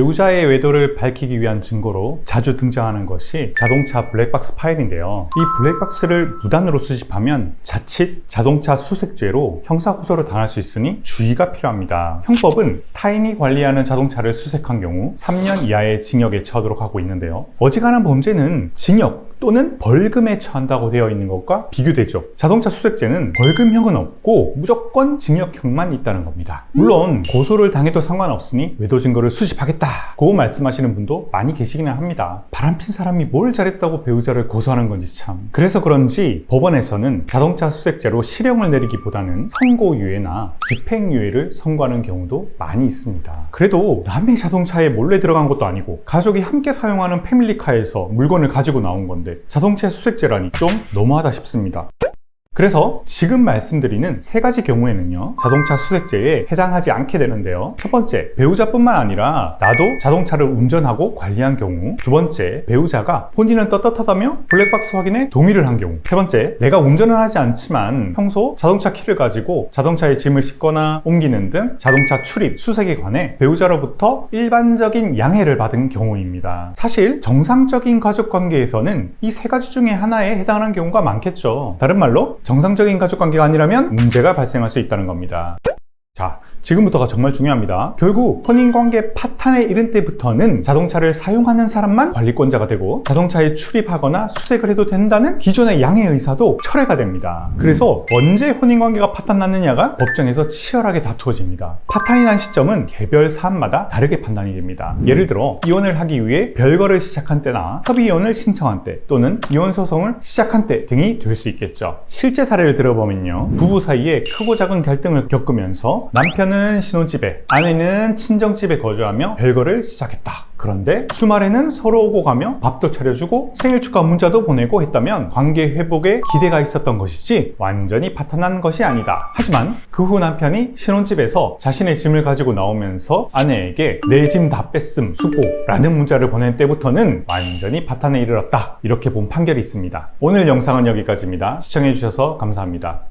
배우자의 외도를 밝히기 위한 증거로 자주 등장하는 것이 자동차 블랙박스 파일인데요. 이 블랙박스를 무단으로 수집하면 자칫 자동차 수색죄로 형사고소를 당할 수 있으니 주의가 필요합니다. 형법은 타인이 관리하는 자동차를 수색한 경우 3년 이하의 징역에 처하도록 하고 있는데요. 어지간한 범죄는 징역 또는 벌금에 처한다고 되어 있는 것과 비교되죠. 자동차 수색죄는 벌금형은 없고 무조건 징역형만 있다는 겁니다. 물론 고소를 당해도 상관없으니 외도 증거를 수집하겠다고 말씀하시는 분도 많이 계시기는 합니다. 바람핀 사람이 뭘 잘했다고 배우자를 고소하는 건지 참. 그래서 그런지 법원에서는 자동차 수색죄로 실형을 내리기보다는 선고유예나 집행유예를 선고하는 경우도 많이 있습니다. 그래도 남의 자동차에 몰래 들어간 것도 아니고 가족이 함께 사용하는 패밀리카에서 물건을 가지고 나온 건데 자동차 수색죄라니 좀 너무하다 싶습니다. 그래서 지금 말씀드리는 세 가지 경우에는요, 자동차 수색죄에 해당하지 않게 되는데요. 첫 번째, 배우자뿐만 아니라 나도 자동차를 운전하고 관리한 경우. 두 번째, 배우자가 본인은 떳떳하다며 블랙박스 확인에 동의를 한 경우. 세 번째, 내가 운전을 하지 않지만 평소 자동차 키를 가지고 자동차에 짐을 싣거나 옮기는 등 자동차 출입, 수색에 관해 배우자로부터 일반적인 양해를 받은 경우입니다. 사실 정상적인 가족관계에서는 이 세 가지 중에 하나에 해당하는 경우가 많겠죠. 다른 말로 정상적인 가족관계가 아니라면 문제가 발생할 수 있다는 겁니다. 자, 지금부터가 정말 중요합니다. 결국 혼인관계 파탄에 이른 때부터는 자동차를 사용하는 사람만 관리권자가 되고 자동차에 출입하거나 수색을 해도 된다는 기존의 양해 의사도 철회가 됩니다. 그래서 언제 혼인관계가 파탄났느냐가 법정에서 치열하게 다투어집니다. 파탄이 난 시점은 개별 사안마다 다르게 판단이 됩니다. 예를 들어 이혼을 하기 위해 별거를 시작한 때나 협의이혼을 신청한 때 또는 이혼 소송을 시작한 때 등이 될 수 있겠죠. 실제 사례를 들어보면요, 부부 사이에 크고 작은 갈등을 겪으면서 남편은 신혼집에, 아내는 친정집에 거주하며 별거를 시작했다. 그런데 주말에는 서로 오고 가며 밥도 차려주고 생일 축하 문자도 보내고 했다면 관계 회복에 기대가 있었던 것이지 완전히 파탄난 것이 아니다. 하지만 그 후 남편이 신혼집에서 자신의 짐을 가지고 나오면서 아내에게 내 짐 다 뺐음 수고 라는 문자를 보낸 때부터는 완전히 파탄에 이르렀다. 이렇게 본 판결이 있습니다. 오늘 영상은 여기까지입니다. 시청해주셔서 감사합니다.